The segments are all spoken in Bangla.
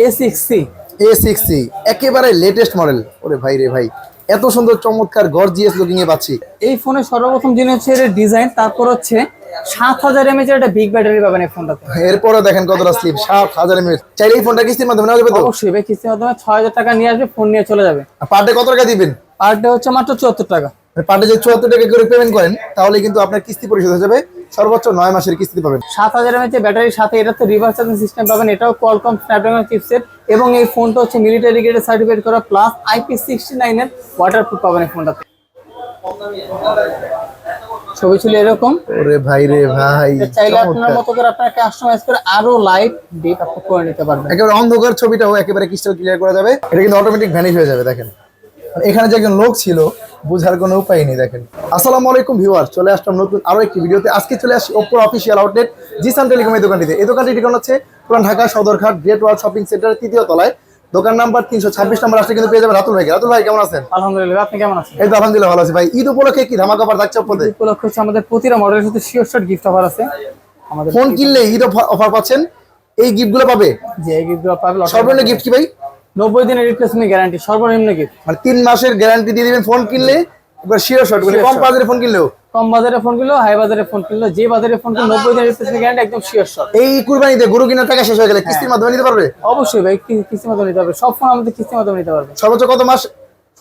A6C A6C একেবারে লেটেস্ট মডেল। ওরে ভাই রে ভাই, এত সুন্দর চমৎকার গর্জিয়াস লুকিং এ পাচ্ছি। এই ফোনের সর্বপ্রথম জিনিস হচ্ছে এর ডিজাইন, তারপর হচ্ছে 7000 mAh এর একটা বিগ ব্যাটারি পাবেন এই ফোনটাতে। এরপরে দেখেন কতটা স্লিপ, 7000 mAh। চাইলে এই ফোনটা কিস্তির মাধ্যমে নেওয়া যাবে তো? অবশ্যই ভাই, কিস্তির মাধ্যমে 6000 টাকা নিয়ে আসবে, ফোন নিয়ে চলে যাবে। পার ডে কত টাকা দিবেন? পার ডে হচ্ছে মাত্র 74 টাকা। পার ডে যদি 74 টাকা করে পেমেন্ট করেন তাহলে কিন্তু আপনার কিস্তি পরিশোধ হয়ে যাবে, সর্বোচ্চ 9 মাসের কিস্তি পাবেন। 7000 mAh ব্যাটারির সাথে এটাতে রিভার্স চার্জিং সিস্টেম পাবেন, এটাও কোয়ালকম স্ন্যাপড্রাগন চিপসেট, এবং এই ফোনটা হচ্ছে মিলিটারি গ্রেড সার্টিফিকেট করা প্লাস IP69 এর ওয়াটারপ্রুফ পাবেন এই ফোনটাতে। ছবি ছিল এরকম। ওরে ভাই রে ভাই, চাইলে আপনার মতো করে আপনারা কাস্টমাইজ করে আরো লাইট ডিপ আপনি করে নিতে পারবেন। একেবারে অন্ধকার ছবিটাও একেবারে ক্রিস্টাল ক্লিয়ার করা যাবে। এটা কিন্তু অটোমেটিক ভ্যানিশ হয়ে যাবে। দেখেন এখানে যে একজন লোক ছিল, বুঝার কোনো উপায় নেই। দেখেন, আসসালামু আলাইকুম ভিউয়ার, চলে আসলাম নতুন আরো একটি ভিডিওতে। আজকে চলে আসি Oppo official outlet Jisan telecom এই দোকানটিতে। এই দোকানটি ঠিকানা হচ্ছে Puran Dhaka Sadarghat great world shopping সেন্টারের 3য় তলায়, দোকান নাম্বার 326 নম্বর। আসলে কিন্তু পেয়ে যাবেন রাতুল ভাইকে। রাতুল ভাই কেমন আছেন? আলহামদুলিল্লাহ, আপনি কেমন আছেন? এই তো আলহামদুলিল্লাহ ভালো আছি ভাই। ঈদ উপলক্ষে কি ধামাকা অফার থাকছে ওপ্পোতে? উপলক্ষে হচ্ছে আমাদের প্রতিটা মডেলের সাথে শিওর শট গিফট অফার আছে। আমাদের ফোন কিনলে ঈদ অফার পাচ্ছেন, এই গিফটগুলো পাবে। যে এই গিফটগুলো পাবে, সর্বনিম্ন গিফট কি ভাই? 90 দিনের রিপ্লেসমেন্ট গ্যারান্টি, সর্বনিম্ন গিফট মানে 3 মাসের গ্যারান্টি দিয়ে দিবেন ফোন কিনলে। এবার শিওর শট, মানে কম বাজারে ফোন কিনলেও, কম বাজারে ফোন কিনলো, হাই বাজারে ফোন কিনলো, যে বাজারে ফোন কিনলো 90 দিনের রিপ্লেসমেন্ট গ্যারান্টি, একদম শিওর শট। এই কুরবানিতে গরু কেনার টাকা শেষ হয়ে গেলে কিস্তির মাধ্যমে নিতে পারবে? অবশ্যই ভাই, কিস্তির মাধ্যমে নিতে পারবে। সব ফোন আমাদের কিস্তির মাধ্যমে নিতে পারবে। সর্বোচ্চ কত মাস?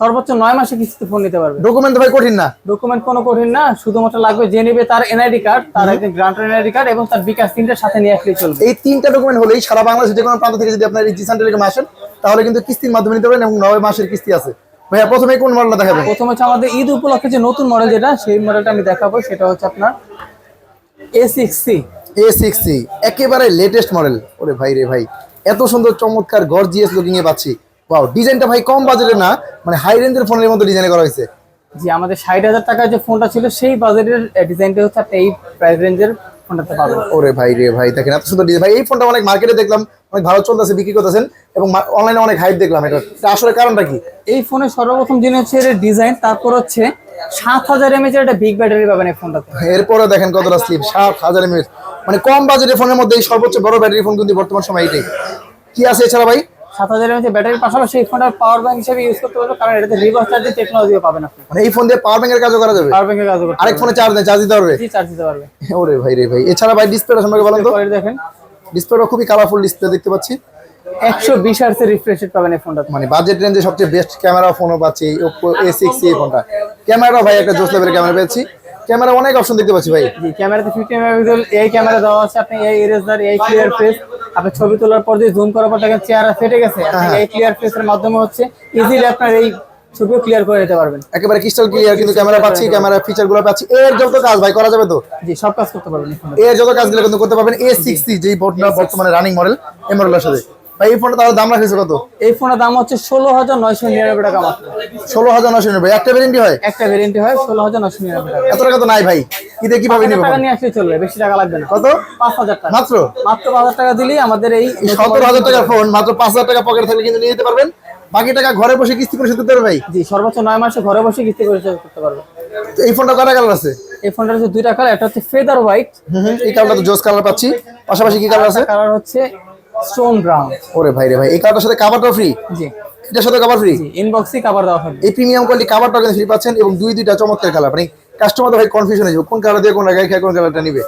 সর্বোচ্চ 9 মাসে কিস্তিতে ফোন নিতে পারবে। ডকুমেন্ট তো ভাই কঠিন না? ডকুমেন্ট কোনো কঠিন না, শুধুমাত্র লাগবে যে নেবে তার এনআইডি কার্ড, তার একজন গ্রান্টার এনআইডি কার্ড এবং তার বিকাশ তিনটার সাথে নিয়ে আসলেই চলবে। এই 3টা ডকুমেন্ট হলেই সারা বাংলাদেশে যে কোনো প্রান্ত থেকে যদি আপনার এই জিসান টেলিকম আসেন তাহলে কিন্তু কিস্তির মাধ্যমে নিতে পারবেন, এবং 9 মাসের কিস্তি আছে। ভাইয়া প্রথমে কোন মডেলটা দেখাবেন? প্রথমে হচ্ছে আমাদের ঈদ উপলক্ষে যে নতুন মডেল যেটা, সেই মডেলটা আমি দেখাবো। সেটা হচ্ছে আপনার A6C। A6C একেবারে লেটেস্ট মডেল। ওরে ভাই রে ভাই, এত সুন্দর চমৎকার গর্জিয়াস লুকিং এ পাচ্ছি। ওয়াও, ডিজাইনটা ভাই কম বাজেটে না, মানে হাই রেঞ্জের ফোনের মতো ডিজাইন করা হয়েছে। জি, আমাদের 60,000 টাকার যে ফোনটা ছিল সেই বাজেটের ডিজাইনটা হচ্ছে আপনি এই প্রাইস রেঞ্জের ফোনটাতে পাবেন। ওরে ভাই রে ভাই, দেখেন এত সুন্দর ডিজাইন। ভাই এই ফোনটা অনেক মার্কেটে দেখলাম অনেক ভালো চলতেছে, বিক্রি করতেছেন, এবং অনলাইনে অনেক হাইপ দেখলাম। এটা আসলে কারণটা কি? এই ফোনের সর্বপ্রথম জিনিস হচ্ছে এর ডিজাইন, তারপর হচ্ছে 7000 mAh এর একটা বিগ ব্যাটারি পাবেন এই ফোনটাতে। এরপরে দেখেন কতটা স্লিপ, 7000 mAh। মানে কম বাজেটের ফোনের মধ্যে এই সর্বোচ্চ বড় ব্যাটারি ফোন কিন্তু বর্তমান সময় এটাই। কি আছে এছাড়া ভাই? 7000 mAh ব্যাটারির পাশাপাশি এই ফোনটা পাওয়ার ব্যাংক হিসেবে ইউজ করতে পারবেন, কারণ এটাতে রিভার্স চার্জিং টেকনোলজিও পাবেন আপনি। মানে এই ফোন দিয়ে পাওয়ার ব্যাংকের কাজও করা যাবে? পাওয়ার ব্যাংকের কাজ করতে আরেক ফোনে চার্জ দিতে পারবে? জি, চার্জ দিতে পারবে। ওরে ভাই রে ভাই, এছাড়া ভাই ডিসপ্লেটা সম্পর্কে বলেন তো। পরে দেখেন, ডিসপ্লেটা খুবই কালারফুল ডিসপ্লে দেখতে পাচ্ছি। 120 Hz এর রিফ্রেশ রেট পাবেন এই ফোনটাতে। মানে বাজেট রেঞ্জে সবচেয়ে বেস্ট ক্যামেরা ফোনও পাচ্ছি এই Oppo A6C এই ফোনটা। ক্যামেরা ভাই একটা জোস লেভেলের ক্যামেরা পেয়েছি। ক্যামেরা অনেক অপশন দেখতে পাচ্ছি ভাই। জি, ক্যামেরাতে 50 মেগাপিক্সেল এই ক্যামেরা দেওয়া আছে। আপনি এই ইরেজার, এই ক্লিয়ার ফেস, আপনি ছবি তোলার পর যে জুম করার পর দেখেন চেহারা ফেটে গেছে, আপনি এই ক্লিয়ার ফেসের মাধ্যমে হচ্ছে ইজিলি আপনার এই ছবিও ক্লিয়ার করে নিতে পারবেন। একেবারে ক্রিস্টাল ক্লিয়ার কিন্তু ক্যামেরা পাচ্ছি, ক্যামেরা ফিচারগুলো পাচ্ছি। এর যত কাজ ভাই করা যাবে তো? জি, সব কাজ করতে পারবেন এই ফোনে। এর যত কাজগুলো কিন্তু করতে পারবেন। A6C যেই ফোনটা বর্তমানে রানিং মডেল, এই মডেলের সাথে ভাই এই ফোনটা তাহলে দাম রাখছে কত? এই ফোনের দাম হচ্ছে 16,999 টাকা মাত্র। 16,999। একটা ভেরিয়েন্টই হয়? একটা ভেরিয়েন্টে হয় 16,999 টাকা। এত টাকা তো নাই ভাই, ঈদে কিভাবে নিব? টাকা নিয়ে আসলে চলবে, বেশি টাকা লাগবে না। কত? 5000 টাকা মাত্র? মাত্র 5000 টাকা দিলেই আমাদের এই 17,000 টাকার ফোন মাত্র 5,000 টাকা পকেট থাকলে কিন্তু নিয়ে যেতে পারবেন। বাকি টাকা ঘরে বসে কিস্তি পরিশোধ করতে পারবে ভাই। জি, সর্বোচ্চ 9 মাসে ঘরে বসে কিস্তি পরিশোধ করতে পারবে। তো এই ফোনটা কয়টা কালার আছে? এই ফোনটার হচ্ছে দুইটা কালার, একটা হচ্ছে ফেদার হোয়াইট, এই কালারটা তো জোস কালার পাচ্ছি, পাশাপাশি কি কালার আছে? কালার হচ্ছে স্টোন ব্রাউন। ওরে ভাই রে ভাই, এই কালারটার সাথে কভারটাও ফ্রি? জি, এটার সাথে কভার ফ্রি? ইনবক্সে কভার দেওয়া থাকবে। এই প্রিমিয়াম কোয়ালিটি কভারটাও কিন্তু ফ্রি পাচ্ছেন, এবং দুইটা চমৎকার কালার। মানে কাস্টমার তো ভাই কনফিউশন হয়ে যাবে কোন কালার দিয়ে কোন গাড়ি খায়, কোন কালারটা নিবে।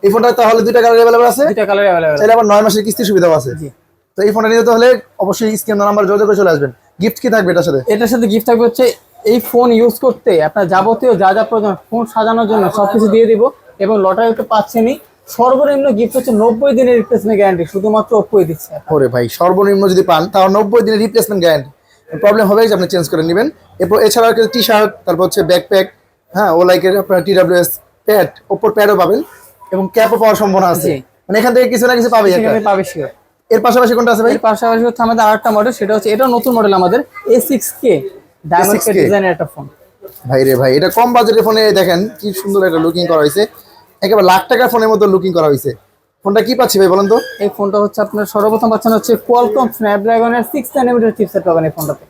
এই ফোনটা তাহলে দুইটা কালার अवेलेबल আছে, দুইটা কালার अवेलेबल চাইলে আবার 9 মাসের কিস্তি সুবিধাও আছে। জি, তো এই ফোনটা নিতে হলে অবশ্যই স্ক্রিন নাম্বার যোগাযোগ করে চলে আসবেন। গিফট কি থাকবে এটার সাথে? এটার সাথে গিফট থাকবে হচ্ছে এই ফোন ইউজ করতে আপনার যাবতীয় যা যা প্রয়োজন ফোন সাজানোর জন্য সবকিছু দিয়ে দিব, এবং লটারি তো পাচ্ছেনই। সর্বনিম্ন গিফট হচ্ছে 90 দিনের রিপ্লেসমেন্ট গ্যারান্টি, শুধুমাত্র ওপ্পোই দিচ্ছে। ওরে ভাই, সর্বনিম্ন যদি পান তাও 90 দিনের রিপ্লেসমেন্ট গ্যারান্টি। প্রবলেম হবে যে আপনি চেঞ্জ করে নেবেন। এরপর এছাড়া টি শার্ট, তারপর হচ্ছে ব্যাকপ্যাক, হ্যাঁ ও লাইকের আপনার TWS প্যাড, ওপর প্যাডও পাবেন, এবং ক্যাপও পাওয়ার সম্ভাবনা আছে। মানে এখান থেকে কিছু না কিছু পাবে একটা। সেখানে পাবে শিওর। এর পাশাপাশি কোনটা আছে ভাই? এর পাশাপাশি হচ্ছে আমাদের আরেকটা মডেল, সেটা হচ্ছে এটা নতুন মডেল আমাদের A6K ডায়মন্ড A6K ডিজাইনের একটা ফোন। ভাই রে ভাই, এটা কম বাজেটের ফোনে দেখেন কি সুন্দর একটা লুকিং করা হয়েছে, একেবারে লাখ টাকার ফোনের মতো লুকিং করা হয়েছে। ফোনটা কি পাচ্ছি ভাই বলেন তো? এই ফোনটা হচ্ছে আপনার সর্বপ্রথম পাচ্ছেন হচ্ছে কোয়ালকম স্ন্যাপড্রাগনের 6 ন্যানোমিটার চিপসেট পাবেন এই ফোনটাতে।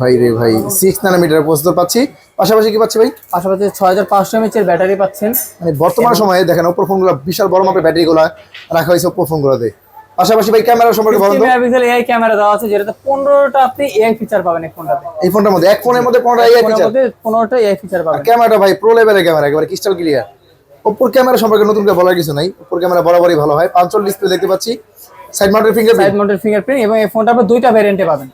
ভাই রে ভাই, 6 ন্যানোমিটার প্রসেসর পাচ্ছি, পাশাপাশি কি পাচ্ছি ভাই? পাশাপাশি 6500 mAh এর ব্যাটারি পাচ্ছেন। মানে বর্তমান সময়ে দেখেন ওপো ফোনগুলো বিশাল বড় মাপের ব্যাটারিগুলো রাখা হয়েছে ওপো ফোনগুলোতে। পাশাপাশি ভাই ক্যামেরা সম্পর্কে বলুন 50 তো। মেগাপিক্সেল এআই ক্যামেরা দেওয়া আছে, যেটাতে 15টা আপনি এআই ফিচার পাবেন এই ফোনটাতে। এই ফোনটার মধ্যে এক ফোনের মধ্যে 15টা এআই ফিচার, 15টা এআই ফিচার পাবেন। ক্যামেরাটা ভাই প্রো লেভেলের ক্যামেরা, একেবারে ক্রিস্টাল ক্লিয়ার। ওপোর ক্যামেরা সম্পর্কে নতুন করে বলার কিছু নাই, ওপোর ক্যামেরা বরাবরই ভালো হয়। 5 ডিসপ্লে দেখতে পাচ্ছি, side mounted fingerprint, side mounted fingerprint, এবং এই ফোনটা আপনি দুইটা ভ্যারিয়েন্টে পাবেন।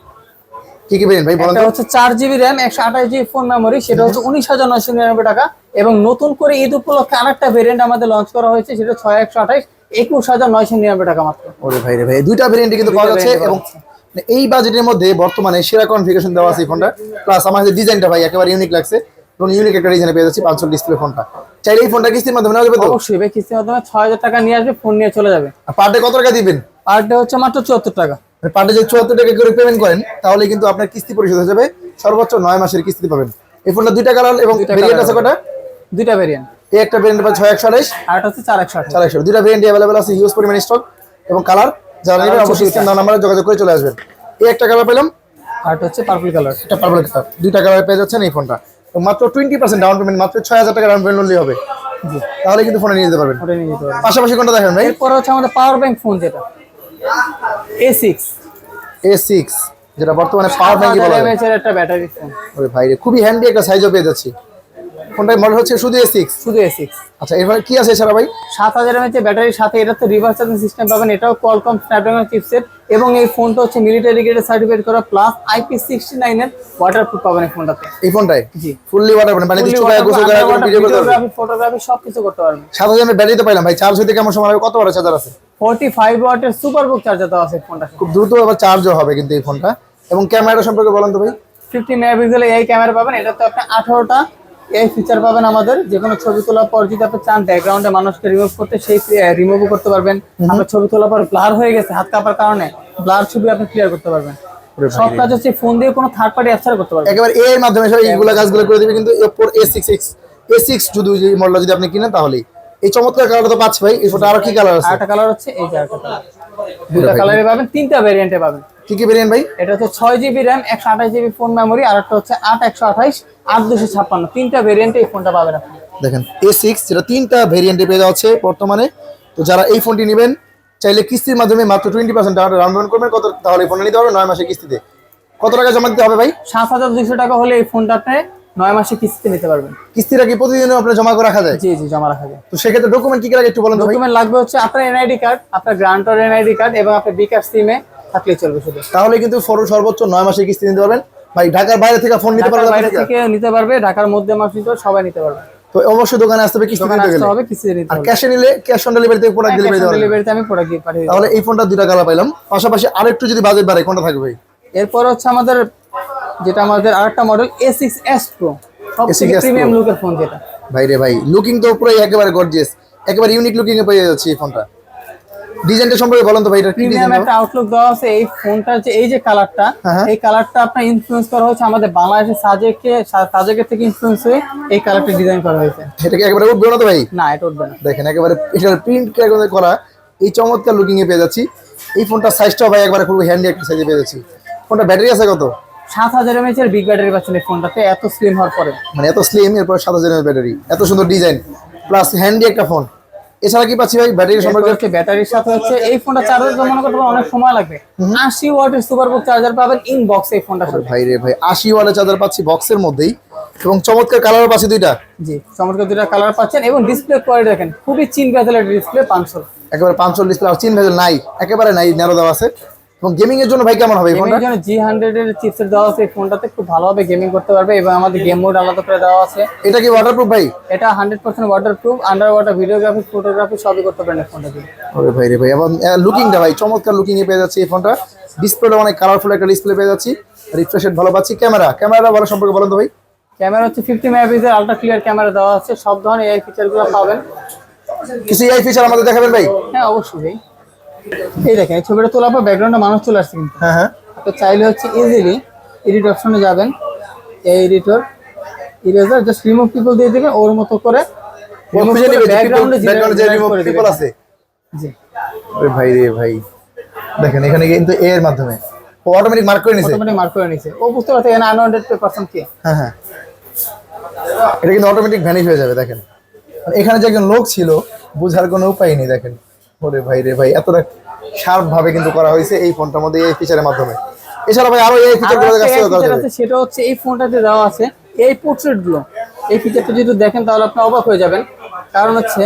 কি কি ভেরিয়েন্ট ভাই বলেন একটা তো? হচ্ছে 4GB RAM 128GB phone memory, সেটা হচ্ছে 19,999 টাকা। এবং নতুন করে ঈদ উপলক্ষে আরেকটা ভেরিয়েন্ট আমাদের লঞ্চ করা হয়েছে, সেটা 6128 21,999 টাকা মাত্র। ওরে ভাই রে ভাই, দুইটা ভেরিয়েন্ট কিন্তু পাওয়া যাচ্ছে, এবং এই বাজেটের মধ্যে বর্তমানে সেরা কনফিগারেশন দেওয়া আছে এই ফোনটা। প্লাস আমাদের ডিজাইনটা ভাই একেবারে ইউনিক লাগছে, এবং ইউনিক একটা ডিজাইনে পেয়ে যাচ্ছি 5 ডিসপ্লে ফোনটা। চাইলে এই ফোনটা কিস্তির মাধ্যমে নেওয়া যাবে তো? অবশ্যই ভাই, কিস্তির মাধ্যমে 6,000 টাকা নিয়ে আসবে, ফোন নিয়ে চলে যাবে। পার ডে কত টাকা দিবেন? পার ডে হচ্ছে মাত্র 74 টাকা। পার ডে যদি 74 টাকা করে পেমেন্ট করেন, তাহলে কিন্তু আপনার কিস্তি পরিশোধ হয়ে যাবে, সর্বোচ্চ 9 মাসের কিস্তি পাবেন। এই ফোনটা দুইটা কালার এবং ভেরিয়েন্ট আছে কটা? দুইটা ভেরিয়েন্ট। এই একটা ভেরিয়েন্ট পাচ্ছেন 6128, আর এটা হচ্ছে 4128। 400, দুইটা ভেরিয়েন্ট अवेलेबल আছে, হিউজ পরিমাণ স্টক এবং কালার। যারা নেবেন অবশ্যই স্ক্রিন দাও নাম্বারে যোগাযোগ করে চলে আসবেন। এই একটা কালার পেলাম, আর এটা হচ্ছে পার্পল কালার। এটা পার্পল কালার, দুইটা কালার পেয়ে যাচ্ছেন এই ফোনটা। তো মাত্র 20% ডাউন পেমেন্ট, মাত্র 6000 টাকা ডাউন পেমেন্ট নিলেই হবে, তাহলে কিন্তু ফোনে নিয়ে যেতে পারবেন। ওটা নিয়ে নিতে পারবেন। পাশাপাশি কোনটা দেখেন ভাই? এরপর হচ্ছে আমাদের পাওয়ার ব্যাংক ফোন, যেটা A6 A6, যেটা বর্তমানে পাওয়ার ব্যাংকই বলা হয়। mAh এর একটা ব্যাটারি ফোন। ওরে ভাই রে, খুবই হ্যান্ডি একটা সাইজও পেয়ে যাচ্ছি। ফোনটার মডেল হচ্ছে শুধু A6। শুধু A6। আচ্ছা, এরপরে কি আছে এছাড়া ভাই? 7000 mAh এর ব্যাটারির সাথে এটাতে রিভার্স চার্জিং সিস্টেম পাবেন, এটাও কোয়ালকম স্ন্যাপড্রাগন চিপসেট, এবং এই ফোনটা হচ্ছে মিলিটারি গ্রেড সার্টিফাইড করা, প্লাস IP69 এর ওয়াটারপ্রুফ পাবেন এই ফোনটাতে। এই ফোনটায় জি, ফুললি ওয়াটার, মানে পানিতে চুবায় গোসল করা, কোনো ভিডিও করতে পারবেন, ফটোগ্রাফি সবকিছু করতে পারবেন। 7000 এর ব্যাটারি তো পাইলাম ভাই, চার্জ হইতে কেমন সময় লাগবে? কত ওয়াটের চার্জার আছে? 45 ওয়াটের সুপারবুক চার্জার দেওয়া আছে ফোনটা। খুব দ্রুত আবার চার্জও হবে কিন্তু এই ফোনটা। এবং ক্যামেরাটা সম্পর্কে বলেন তো ভাই? 50 মেগাপিক্সেল এই ক্যামেরা পাবেন, এটাতে আপনি 18টা এই ফিচার পাবেন। আমাদের যে কোনো ছবি তোলার পর যদি আপনি চান ব্যাকগ্রাউন্ডে মানুষকে রিমুভ করতে, সেই রিমুভও করতে পারবেন। আপনার ছবি তোলার পর ব্লার হয়ে গেছে হাত কাঁপার কারণে, ব্লার ছবি আপনি ক্লিয়ার করতে পারবেন। সব কাজ হচ্ছে ফোন দিয়ে, কোনো থার্ড পার্টি অ্যাপ ছাড়া করতে পারবেন। একেবারে এর মাধ্যমে সব এইগুলা কাজগুলো করে দিবে। কিন্তু Oppo A6 যদি এই মডেলটা যদি আপনি কিনেন, তাহলে এই চমৎকার কালারটা তো পাচ্ছি ভাই। এই ফোনটা আরো কি কালার আছে? আরেকটা কালার হচ্ছে এই যে আরেকটা কালার, দুটো কালারে পাবেন, তিনটা ভেরিয়েন্টে পাবেন। কি কি ভেরিয়েন্ট ভাই? এটা হচ্ছে 6GB RAM 128GB phone memory, আর একটা হচ্ছে 8128 8256, তিনটা ভেরিয়েন্টে এই ফোনটা পাবেন আপনি। দেখেন A6, যেটা তিনটা ভেরিয়েন্টে পেয়ে যাচ্ছে বর্তমানে। তো যারা এই ফোনটি নেবেন, চাইলে কিস্তির মাধ্যমে মাত্র 20% ডাউন পেমেন্ট করবেন। কত তাহলে ফোনটা নিতে হবে 9 মাসের কিস্তিতে। কত টাকা জমা দিতে হবে ভাই? 7200 টাকা হলে এই ফোনটা আপনি 9 মাসে কিস্তিতে নিতে পারবেন। কিস্তিটা কি প্রতিদিনও আপনার জমা করে রাখা যায়? জি জি, জমা রাখা যায়। তো সেক্ষেত্রে ডকুমেন্ট কি কি লাগে একটু বলেন তো ভাই? ডকুমেন্ট লাগবে হচ্ছে আপনার এনআইডি কার্ড, আপনার গ্রান্টর এনআইডি কার্ড, এবং আপনার বিকাশ সিমে থাকলেই চলবে শুধু। তাহলে কিন্তু সর্বোচ্চ 9 মাসের কিস্তি নিতে পারবেন ভাই। ঢাকার বাইরে থেকে ফোন নিতে ঢাকার পারবেন বাইরে থেকে নিতে পারবে, ঢাকার মধ্যে মানুষ নিতে পারবে, সবাই নিতে পারবে। তো অবশ্যই দোকানে আসতে হবে কিস্তি দোকানে নিতে আসতে গেলে। হবে, কিস্তিতে নিতে আর হবে। ক্যাশে নিলে ক্যাশ অন ডেলিভারিতে প্রোডাক্ট ডেলিভারি দেওয়া হবে। ডেলিভারিতে আমি প্রোডাক্ট দিয়ে পাঠিয়ে দেব। তাহলে এই ফোনটা দুইটা কালার পাইলাম। পাশাপাশি আরেকটু যদি বাজেট বাড়ে, কোনটা থাকবে ভাই? এরপর হচ্ছে আমাদের যেটা আমাদের আরেকটা মডেল A6s Pro, সবথেকে A6s প্রিমিয়াম Pro। লুকের ফোন যেটা। ভাই রে ভাই, লুকিং তো পুরো একেবারে গর্জিয়াস, একেবারে ইউনিক লুকিং এ পেয়ে যাচ্ছে এই ফোনটা। ডিজাইনটা সম্পর্কে বলেন তো ভাই, এটা কি প্রিমিয়াম ডিজাইন? একটা আউটলুক দেওয়া আছে এই ফোনটার, যে এই যে কালারটা, হ্যাঁ। এই কালারটা আপনার ইনফ্লুয়েন্স করা হচ্ছে আমাদের বাংলাদেশের সাজেকের থেকে ইনফ্লুয়েন্স হয়ে এই কালারটা ডিজাইন করা হয়েছে। এটা কি একেবারে উঠবে না তো ভাই? না, এটা উঠবে না। দেখেন একেবারে এটার প্রিন্ট করা, এই চমৎকার লুকিং এ পেয়ে যাচ্ছি। এই ফোনটা সাইজটাও ভাই একবারে খুব হ্যান্ডি একটা সাইজে পেয়ে যাচ্ছি। ফোনটা ব্যাটারি আছে কত? 7000 mAh এর বিগ ব্যাটারি পাচ্ছেন এই ফোনটাতে, এত স্লিম হওয়ার পরে। মানে এত স্লিম, এরপর 7000 mAh ব্যাটারি, এত সুন্দর ডিজাইন, প্লাস হ্যান্ডি একটা ফোন। এছাড়া কি পাচ্ছি ভাই ব্যাটারি সম্পর্কে? ব্যাটারির সাথে হচ্ছে এই ফোনটা চার্জার তো মনে করতে পারেন অনেক সময় লাগবে। 80 ওয়াটের সুপারবুক চার্জার পাবেন ইন বক্স এই ফোনটার সাথে। ভাই রে ভাই, 80 ওয়াটের চার্জার পাচ্ছি বক্সের মধ্যেই, এবং চমৎকার কালারও পাচ্ছি দুইটা। জি, চমৎকার দুইটা কালার পাচ্ছেন, এবং ডিসপ্লে কোয়ালিটি দেখেন খুবই চিন ভেজেলের ডিসপ্লে 500। একেবারে 500 ডিসপ্লে, আর চিন ভেজেল নাই, একেবারে নাই, ন্যারো দেওয়া আছে। এবং গেমিং এর জন্য ভাই কেমন হবে এই গেমিং ফোনটা? এর জন্য G100 এর চিপসেট দেওয়া আছে এই ফোনটাতে, খুব ভালোভাবে গেমিং করতে পারবে, এবং আমাদের গেম মোড আলাদা করে দেওয়া আছে। এটা কি ওয়াটারপ্রুফ ভাই? এটা 100% waterproof, under water videography, photography সবই করতে পারেন এই ফোনটা দিয়ে। ওরে ভাই রে ভাই, এবং লুকিংটা ভাই চমৎকার লুকিং এ পেয়ে যাচ্ছে এই ফোনটা। ডিসপ্লেটা অনেক কালারফুল একটা ডিসপ্লে পেয়ে যাচ্ছি, রিফ্রেশ রেট ভালো পাচ্ছি। ক্যামেরাটা ভালো সম্পর্কে বলেন তো ভাই? ক্যামেরা হচ্ছে 50 মেগাপিক্সেল আলট্রা ক্লিয়ার ক্যামেরা দেওয়া আছে, সব ধরনের এই ফিচারগুলো পাবেন। কিছু এআই ফিচার আমাদের দেখাবেন ভাই? হ্যাঁ অবশ্যই ভাই। এই দেখেন এই ছবিটা তোলার পর ব্যাকগ্রাউন্ডে মানুষ চলে আসছে, কিন্তু হ্যাঁ হ্যাঁ। আপনি চাইলে হচ্ছে ইজিলি এডিট অপশনে যাবেন, এই editor eraser just remove people দিয়ে দিবেন, ওর মতো করে ব্যাকগ্রাউন্ডে যে রিমুভ পিপল আছে। জি, ওরে ভাই রে ভাই, দেখেন এখানে কিন্তু এ এর মাধ্যমে ও অটোমেটিক মার্ক করে নিছে। অটোমেটিক মার্ক করে নিছে, ও বুঝতে পারছে এখানে আনওয়ান্টেড পারসন কি। হ্যাঁ হ্যাঁ, এটা কিন্তু অটোমেটিক ভ্যানিশ হয়ে যাবে। দেখেন এখানে যে একজন লোক ছিল, বোঝার কোনো উপায় নেই। দেখেন ওরে ভাই রে ভাই, এতটা শার্প ভাবে কিন্তু করা হয়েছে এই ফোনটার মধ্যে এই ফিচারের মাধ্যমে। এছাড়া ভাই আরো এই ফিচারগুলো আরো একটা কাছে করা feature যাবে। আছে, সেটা হচ্ছে এই ফোনটাতে দেওয়া আছে এই পোর্ট্রেট গুলো। এই ফিচারটা যদি দেখেন তাহলে আপনি অবাক হয়ে যাবেন। কারণ হচ্ছে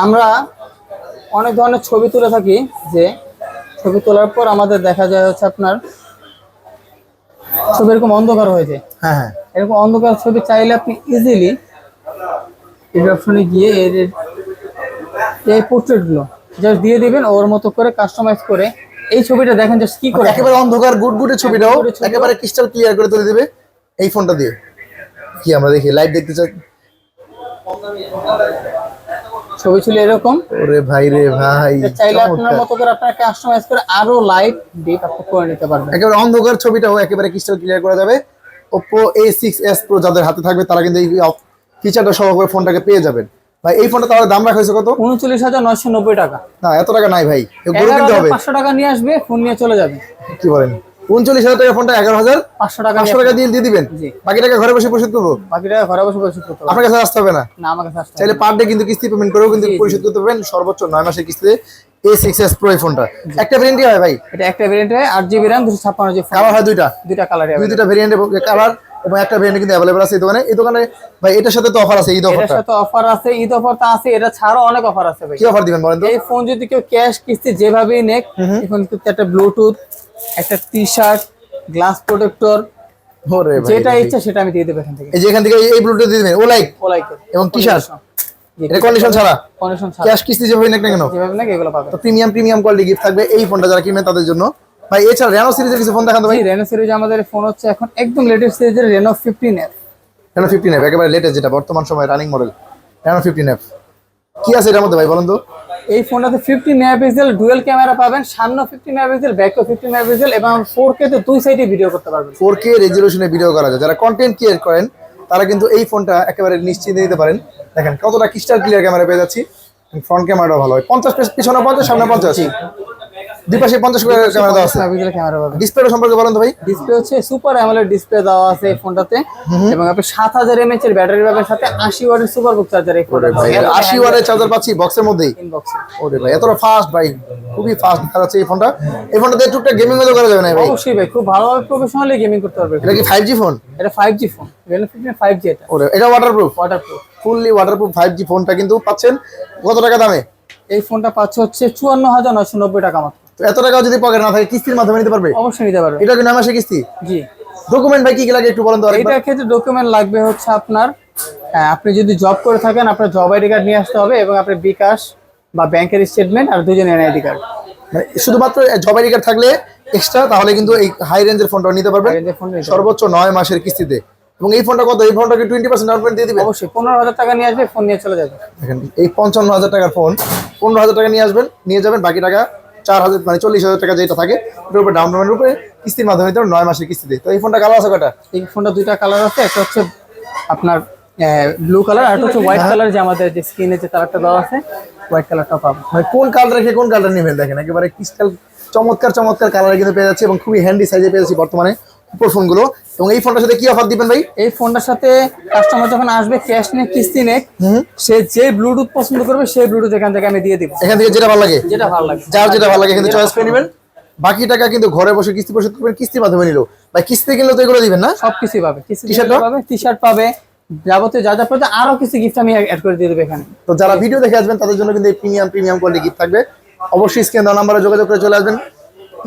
আমরা অনেক ধরনের ছবি তুলে থাকি, যে ছবি তোলার পর আমাদের দেখা যায় হচ্ছে আপনার ছবি এরকম অন্ধকার হয়ে যায়। হ্যাঁ হ্যাঁ, এরকম অন্ধকার ছবি চাইলে আপনি ইজিলি এই অপশনে গিয়ে এই পোর্ট্রেট গুলো জাস্ট দিয়ে দিবেন, ওর মতো করে কাস্টমাইজ করে এই ছবিটা দেখেন জাস্ট কি করে একেবারে অন্ধকার গুটগুটে ছবিটাও গুটগুটে ছবিটাও একেবারে ক্রিস্টাল ক্লিয়ার করে তুলে দিবে এই ফোনটা দিয়ে। কি আমরা দেখি লাইভ দেখতে চাই। ছবি ছিল এরকম, ওরে ভাই রে ভাই, চাইলে আপনার চমৎকার। মতো করে আপনার কাস্টমাইজ করে আরো লাইট ডিপ আপনি করে নিতে পারবেন। একেবারে অন্ধকার ছবিটাও একেবারে ক্রিস্টাল ক্লিয়ার করা যাবে। Oppo A6s Pro যাদের হাতে থাকবে তারা কিন্তু এই ফিচারটা সহ করে ফোনটাকে পেয়ে যাবেন। ভাই এই ফোনটা তাহলে দাম রাখা হয়েছে কত? 39,990 টাকা। না এত টাকা নাই ভাই, এগুলো কিনতে হবে। 500 টাকা নিয়ে আসবে, ফোন নিয়ে চলে যাবে। কি বলেন, 39,000 টাকা ফোনটা 11,500 টাকা টাকা দিয়ে দিবেন। জি। বাকি টাকা ঘরে বসে পরিশোধ করবো, বাকি টাকা ঘরে বসে পরিশোধ করতে পারবেন। আপনার কাছে আসতে হবে না। না, আমার কাছে আসতে হবে চাইলে না। পার ডে কিন্তু কিস্তি পেমেন্ট করেও কিন্তু পরিশোধ করতে পারবেন সর্বোচ্চ 9 মাসের কিস্তিতে A6s Pro এই ফোনটা। একটা ভেরিয়েন্টই হয় ভাই, এটা একটা ভেরিয়েন্ট হয় 8GB RAM 256GB। কালার হয় দুইটা, দুইটা কালার দুইটা ভেরিয়েন্টের কালার এবং একটা ভেরিয়েন্ট কিন্তু অ্যাভেলেবল আছে এই দোকানে। এই দোকানে ভাই এটার সাথে তো অফার আছে, ঈদ এটার অফারটা সাথে অফার আছে, ঈদ অফারটা আছে, এটা ছাড়াও অনেক অফার আছে ভাই। কি অফার দিবেন বলেন তো? এই ফোন যদি কেউ ক্যাশ কিস্তি যেভাবেই নেক, এখন কিন্তু একটা ব্লুটুথ, একটা টি-শার্ট, গ্লাস প্রোটেক্টর, ওরে ভাই, যেটা ইচ্ছা সেটা আমি দিয়ে দেব এখান থেকে। এই যে এখান থেকে এই ব্লুটুথ দিয়ে দিবেন, ও লাইক ওলাইকে এবং টি-শার্ট, এটা কন্ডিশন ছাড়া, কন্ডিশন ছাড়া ক্যাশ কিস্তি যেভাবে নেক না কেন যেভাবে নাকি এগুলো পাবেন। তো প্রিমিয়াম কোয়ালিটি গিফট থাকবে এই ফোনটা যারা কিনবেন তাদের জন্য। ভাই এছাড়া রেনো সিরিজের কিছু ফোন দেখান তো ভাই। জি, রেনো সিরিজ আমাদের ফোন হচ্ছে এখন একদম লেটেস্ট সিরিজের রেনো 15F। রেনো 15F একেবারে লেটেস্ট, যেটা বর্তমান সময় রানিং মডেল রেনো 15F। কি আছে এটার মধ্যে ভাই বলেন তো? এই ফোনটাতে 50 মেগাপিক্সেল ডুয়াল ক্যামেরা পাবেন, সামনে 50 মেগাপিক্সেল, ব্যাকও 50 মেগাপিক্সেল এবং 4K তে দুই সাইডে ভিডিও করতে পারবেন। 4K রেজোলিউশনে ভিডিও করা যায়। যারা কন্টেন্ট ক্রিয়েট করেন তারা কিন্তু এই ফোনটা একেবারে নিশ্চিন্তে নিতে পারেন। দেখেন কতটা ক্রিস্টাল ক্লিয়ার ক্যামেরা পেয়ে যাচ্ছি, ফ্রন্ট ক্যামেরাটাও ভালো হয়। 50 পিছনে 50, সামনে 50, দুই পাশে 50 করে ক্যামেরা দেওয়া আছে। মেগাপিক্সেল ক্যামেরা পাবেন। ডিসপ্লেটা সম্পর্কে বলেন তো ভাই। ডিসপ্লে হচ্ছে সুপার অ্যামোলেড ডিসপ্লে দেওয়া আছে এই ফোনটাতে, এবং আপনি 7000 mAh এর ব্যাটারি পাবেন, সাথে 80 ওয়াটের সুপার বুক চার্জার। এই ফোনটা ভাই 80 ওয়াটের চার্জার পাচ্ছি বক্সের মধ্যেই। ইনবক্সে ওরে ভাই এতটা ফাস্ট ভাই, খুবই ফাস্ট দেখা যাচ্ছে এই ফোনটা। এই ফোনটা দিয়ে টুকটাক গেমিং মতো করা যাবে না ভাই? অবশ্যই ভাই, খুব ভালোভাবে প্রফেশনালি গেমিং করতে পারবে। এটা কি 5G ফোন? এটা 5G ফোন, রেনো 15 5G। এটা ওরে এটা waterproof, waterproof, fully waterproof 5G ফোনটা কিন্তু পাচ্ছেন কত টাকা দামে? এই ফোনটা পাচ্ছে হচ্ছে 54,990 টাকা মাত্র। তো এত টাকাও যদি পকেট না থাকে কিস্তির মাধ্যমে নিতে পারবে? অবশ্যই নিতে পারবে। এটা কি 9 মাসের কিস্তি? জি। ডকুমেন্ট ভাই কি কি লাগে একটু বলেন তো আরেকবার। এইটার ক্ষেত্রে ডকুমেন্ট লাগবে হচ্ছে আপনার, আপনি যদি জব করে থাকেন আপনার জব আইডি কার্ড নিয়ে আসতে হবে, এবং আপনার বিকাশ বা ব্যাংকের স্টেটমেন্ট আর দুজনের এনআইডি কার্ড। মানে শুধুমাত্র জব আইডি কার্ড থাকলে এক্সট্রা তাহলে কিন্তু এই হাই রেঞ্জের ফোনটা নিতে পারবেন সর্বোচ্চ 9 মাসের কিস্তিতে। এবং এই ফোনটা কত? এই ফোনটাকে 20% ডাউন পেমেন্ট দিয়ে দিবেন? অবশ্যই 15,000 টাকা নিয়ে আসবে, ফোন নিয়ে চলে যাবে। দেখেন এই 55,000 টাকার ফোন 15,000 টাকা নিয়ে যাবেন, বাকি টাকা 4,000 মানে 40,000 টাকা যেটা থাকে ওটার উপরে ডাউন পেমেন্টের উপরে কিস্তির মাধ্যমে নিতে 9 মাসের কিস্তিতে। তো এই ফোনটা কালার আছে কয়টা? এই ফোনটা দুইটা কালার আছে, একটা হচ্ছে আপনার ব্লু কালার, আর একটা হচ্ছে হোয়াইট কালার, যে আমাদের যে স্ক্রিনে যে কালারটা দেওয়া আছে হোয়াইট কালারটা পাবেন। মানে কোন কালার রেখে কোন কালার নেবেন দেখেন, একেবারে ক্রিস্টাল চমৎকার কালারে কিন্তু পেয়ে যাচ্ছে এবং খুবই হ্যান্ডি সাইজে পেয়ে যাচ্ছি বর্তমানে উপর ফোনগুলো। এবং এই ফোনটার সাথে কি অফার দিবেন ভাই? এই ফোনটার সাথে কাস্টমার যখন আসবে ক্যাশ নিয়ে কিস্তি নেক, সে যে ব্লুটুথ পছন্দ করবে সেই ব্লুটুথ এখান থেকে আমি দিয়ে দিব। এখান থেকে যেটা ভালো লাগে, যেটা ভালো লাগে, যার যেটা ভালো লাগে এখান থেকে চয়েস করে নেবেন। বাকি টাকা কিন্তু ঘরে বসে কিস্তি পরিশোধ করবেন, কিস্তির মাধ্যমে নিলো। ভাই কিস্তি কিনলে তো এগুলো দিবেন না? সবকিছু পাবে, টি-শার্ট পাবে, টি-শার্ট পাবে, যাবতীয় যা পাবে, আরো কিছু গিফট আমি অ্যাড করে দিয়ে দেবো এখানে। তো যারা ভিডিও দেখে আসবেন তাদের জন্য কিন্তু এই প্রিমিয়াম কোয়ালিটি গিফট থাকবে। অবশ্যই স্ক্রিন দেওয়া নাম্বারে যোগাযোগ করে চলে আসবেন।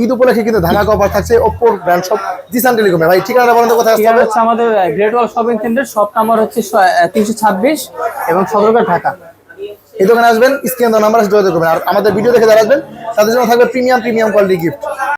ঈদ উপলক্ষে কিন্তু ধামাকা অফার থাকছে ওপ্পোর ব্র্যান্ড শপ জিসান টেলিকমে। ভাই ঠিকানাটা বলেন তো, কোথায় আসতে হবে? হচ্ছে আমাদের গ্রেট ওয়াল শপিং সেন্টার, শপ নাম্বার হচ্ছে 326 এবং সদরঘাট, ঢাকা। এই দোকানে আসবেন, স্ক্রিন দেওয়া নাম্বারে যোগাযোগ করবেন। আর আমাদের ভিডিও দেখে যারা আসবেন তাদের জন্য থাকবে প্রিমিয়াম কোয়ালিটি গিফট।